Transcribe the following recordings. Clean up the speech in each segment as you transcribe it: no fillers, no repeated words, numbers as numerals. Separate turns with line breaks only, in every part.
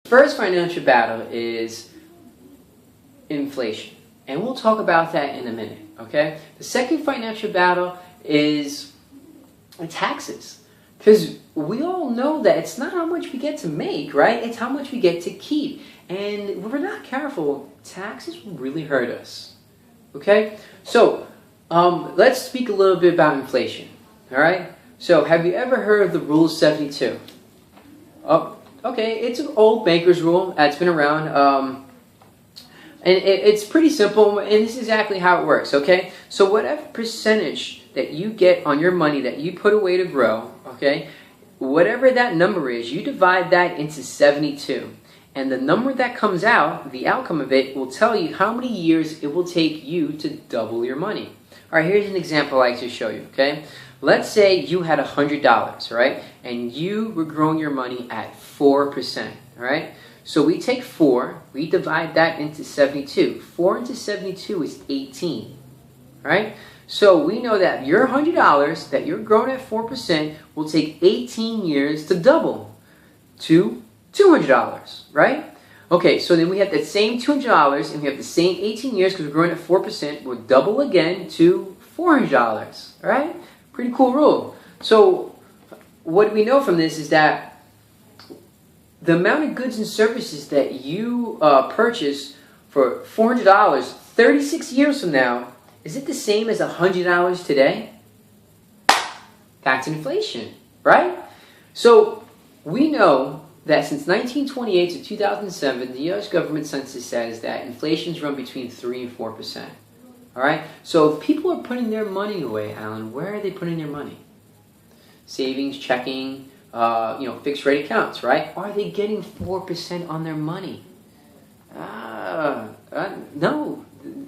First financial battle is inflation, and we'll talk about that in a minute, okay? The second financial battle is taxes, because we all know that it's not how much we get to make, right? It's how much we get to keep, and if we're not careful, taxes will really hurt us, okay? So let's speak a little bit about inflation, all right? So have you ever heard of the Rule of 72? Oh, okay, it's an old banker's rule that's been around, and it's pretty simple, and this is exactly how it works, okay? So whatever percentage that you get on your money that you put away to grow, okay, whatever that number is, you divide that into 72. And the number that comes out, the outcome of it, will tell you how many years it will take you to double your money. All right, here's an example I like to show you, okay? Let's say you had $100, right? And you were growing your money at 4%, all right? So we take 4, we divide that into 72. 4 into 72 is 18, all right? So we know that your $100 that you're growing at 4% will take 18 years to double to $200, right? Okay, so then we have that same $200 and we have the same 18 years because we're growing at 4%. We'll double again to $400, all right? Pretty cool rule. So what we know from this is that the amount of goods and services that you purchase for $400 36 years from now, is it the same as $100 today? That's inflation, right? So we know that since 1928 to 2007, the U.S. government census says that inflation's run between 3 and 4%. All right? So if people are putting their money away, Alan, where are they putting their money? Savings, checking, fixed rate accounts, right? Are they getting 4% on their money? No,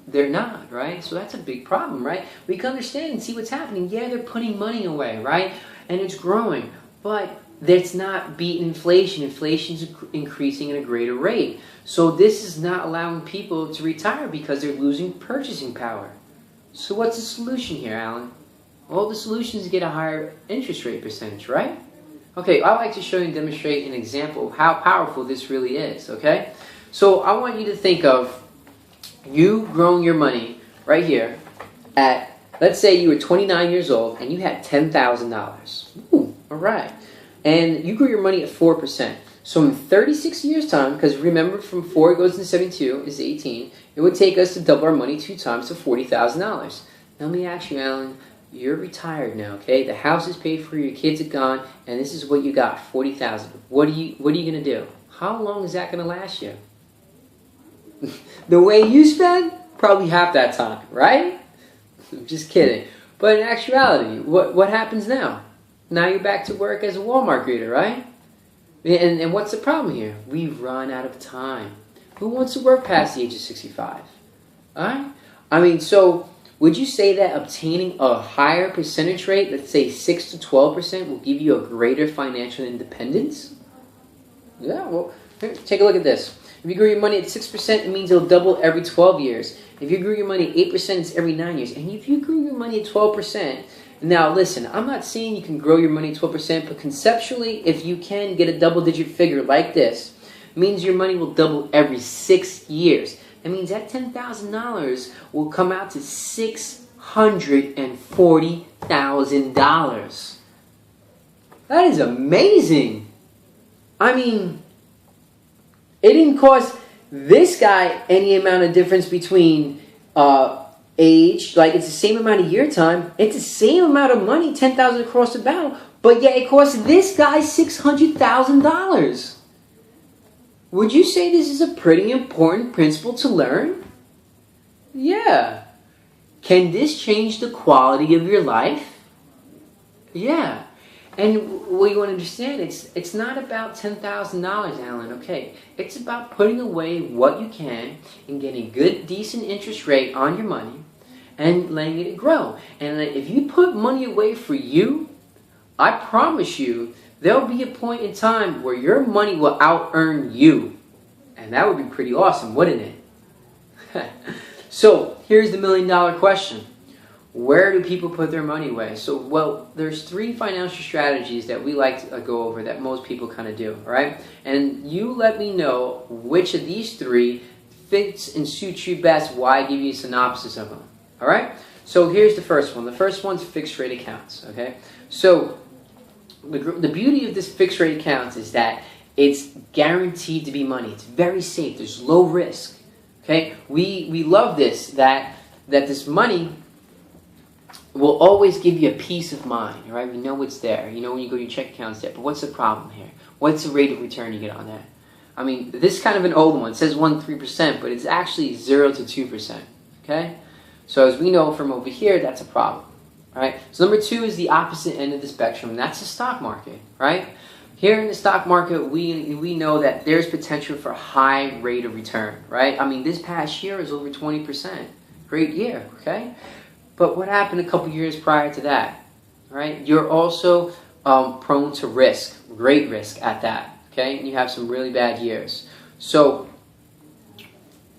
they're not, right? So that's a big problem, right? We can understand and see what's happening. Yeah, they're putting money away, right? And it's growing, but that's not beating inflation. Inflation's increasing at a greater rate. So this is not allowing people to retire because they're losing purchasing power. So what's the solution here, Alan? Well, the solution is to get a higher interest rate percentage, right? Okay, I'd like to show you and demonstrate an example of how powerful this really is, okay? So I want you to think of you growing your money right here at, let's say you were 29 years old and you had $10,000. Ooh, all right. And you grew your money at 4%. So in 36 years' time, because remember from 4 goes into 72 is 18, it would take us to double our money 2 times to $40,000. Now let me ask you, Alan, you're retired now, okay? The house is paid for, your kids are gone, and this is what you got, $40,000. What are you gonna do? How long is that gonna last you? The way you spend, probably half that time, right? I'm just kidding. But in actuality, what happens now? Now you're back to work as a Walmart greeter, right? And what's the problem here? We've run out of time. Who wants to work past the age of 65? All right? I mean, so would you say that obtaining a higher percentage rate, let's say 6 to 12%, will give you a greater financial independence? Yeah, well, here, take a look at this. If you grow your money at 6%, it means it'll double every 12 years. If you grew your money at 8%, it's every 9 years. And if you grew your money at 12%, now listen, I'm not saying you can grow your money at 12%, but conceptually, if you can get a double-digit figure like this, it means your money will double every 6 years. That means that $10,000 will come out to $640,000. That is amazing. I mean, it didn't cost this guy any amount of difference between age, like it's the same amount of year time, it's the same amount of money, $10,000 across the bow, but yet it cost this guy $600,000. Would you say this is a pretty important principle to learn? Yeah. Can this change the quality of your life? Yeah. And what you want to understand, it's not about $10,000, Alan, okay? It's about putting away what you can and getting a good, decent interest rate on your money and letting it grow. And if you put money away for you, I promise you, there'll be a point in time where your money will out-earn you. And that would be pretty awesome, wouldn't it? So, here's the $1 million question. Where do people put their money away? So, well, there's 3 financial strategies that we like to go over that most people kind of do, all right? And you let me know which of these 3 fits and suits you best while I give you a synopsis of them, all right? So here's the first one. The first one's fixed rate accounts, okay? So the beauty of this fixed rate accounts is that it's guaranteed to be money. It's very safe. There's low risk, okay? We love this, that this money will always give you a peace of mind, right? We know it's there. You know when you go to your check account, it's there. But what's the problem here? What's the rate of return you get on that? I mean, this is kind of an old one. It says 1-3%, but it's actually 0 to 2%, okay? So as we know from over here, that's a problem, right? So number 2 is the opposite end of the spectrum, and that's the stock market, right? Here in the stock market, we know that there's potential for high rate of return, right? I mean, this past year was over 20%. Great year, okay? But what happened a couple years prior to that, right? You're also prone to risk, great risk at that, okay? And you have some really bad years. So,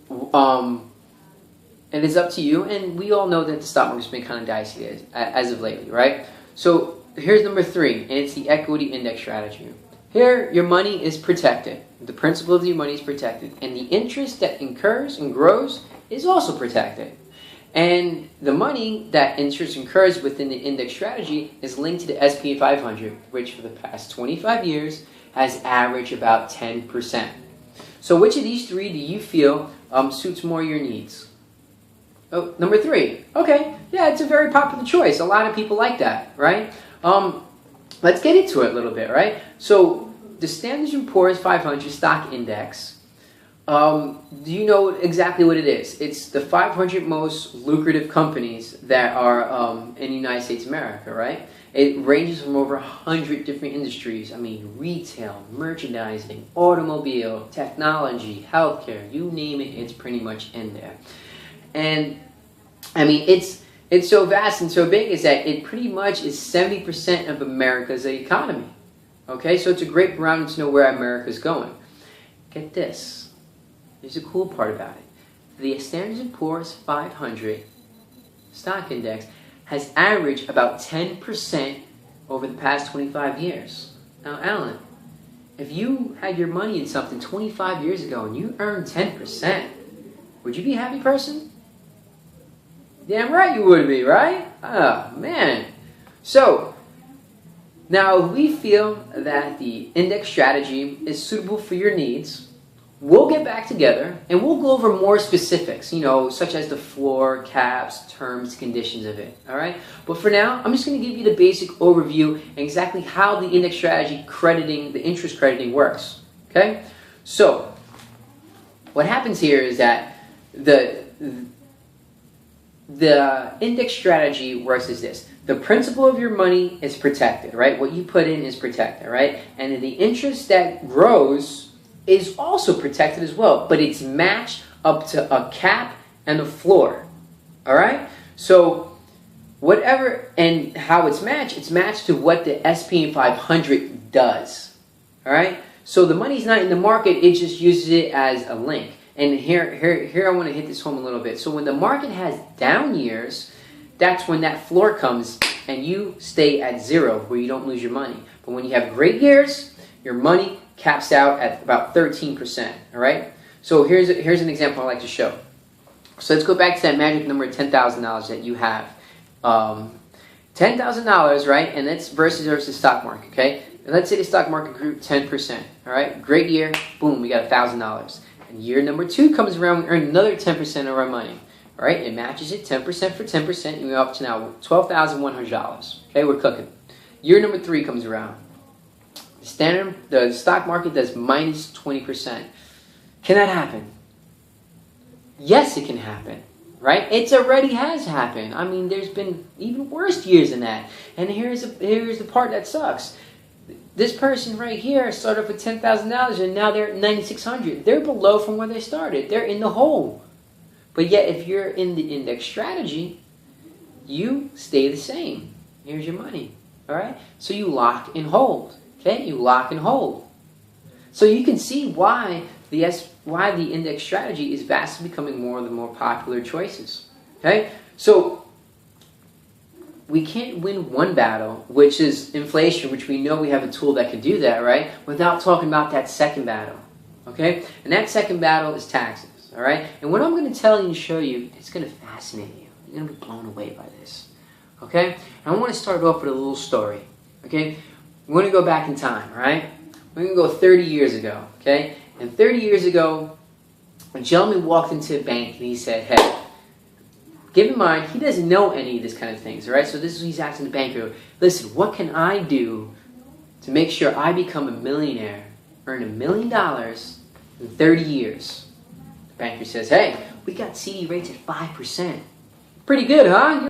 and it's up to you, and we all know that the stock market's been kind of dicey as of lately, right? So here's number 3, and it's the equity index strategy. Here, your money is protected. The principal of your money is protected, and the interest that incurs and grows is also protected. And the money that interest incurs within the index strategy is linked to the S&P 500, which for the past 25 years has averaged about 10%. So which of these 3 do you feel suits more your needs? Oh, number 3. Okay, yeah, it's a very popular choice. A lot of people like that, right? Let's get into it a little bit, right? So the Standard & Poor's 500 stock index, do you know exactly what it is? It's the 500 most lucrative companies that are in the United States of America, right? It ranges from over 100 different industries. I mean, retail, merchandising, automobile, technology, healthcare, you name it, it's pretty much in there. And I mean, it's so vast and so big is that it pretty much is 70% of America's economy. Okay, so it's a great barometer to know where America's going. Get this. Here's the cool part about it. The Standard & Poor's 500 stock index has averaged about 10% over the past 25 years. Now, Alan, if you had your money in something 25 years ago and you earned 10%, would you be a happy person? Damn right you would be, right? Oh, man. So, now if we feel that the index strategy is suitable for your needs, we'll get back together and we'll go over more specifics, you know, such as the floor, caps, terms, conditions of it, all right? But for now, I'm just going to give you the basic overview and exactly how the index strategy crediting, the interest crediting works, okay? So, what happens here is that the index strategy works as this. The principal of your money is protected, right? What you put in is protected, right? And then the interest that grows is also protected as well, but it's matched up to a cap and a floor, all right? So whatever and how it's matched to what the S&P 500 does, all right? So the money's not in the market, it just uses it as a link. And here I want to hit this home a little bit. So when the market has down years, that's when that floor comes and you stay at 0 where you don't lose your money. But when you have great years, your money caps out at about 13%, all right? So here's an example I like to show. So let's go back to that magic number of $10,000 that you have. $10,000, right? And that's versus stock market, okay? And let's say the stock market grew 10%, all right? Great year, boom, we got $1,000. And year number 2 comes around, we earn another 10% of our money. All right, it matches it 10% for 10%, and we're up to now $12,100. Okay, we're cooking. Year number 3 comes around. The stock market does minus 20%. Can that happen? Yes, it can happen. Right? It already has happened. I mean, there's been even worse years than that. And here's the part that sucks. This person right here started off with $10,000 and now they're at $9,600. They're below from where they started. They're in the hole. But yet, if you're in the index strategy, you stay the same. Here's your money. All right? So you lock and hold. Okay? You lock and hold. So you can see why the index strategy is vastly becoming more of the more popular choices. Okay? So we can't win one battle, which is inflation, which we know we have a tool that can do that, right? Without talking about that second battle, okay? And that second battle is taxes, all right? And what I'm going to tell you and show you, it's going to fascinate you. You're going to be blown away by this, okay? And I want to start off with a little story, okay? We're going to go back in time, all right? We're going to go 30 years ago, okay? And 30 years ago, a gentleman walked into a bank and he said, hey, keep in mind, he doesn't know any of this kind of things, all right? So this is what he's asking the banker. Listen, what can I do to make sure I become a millionaire, earn $1 million in 30 years? The banker says, hey, we got CD rates at 5%. Pretty good, huh?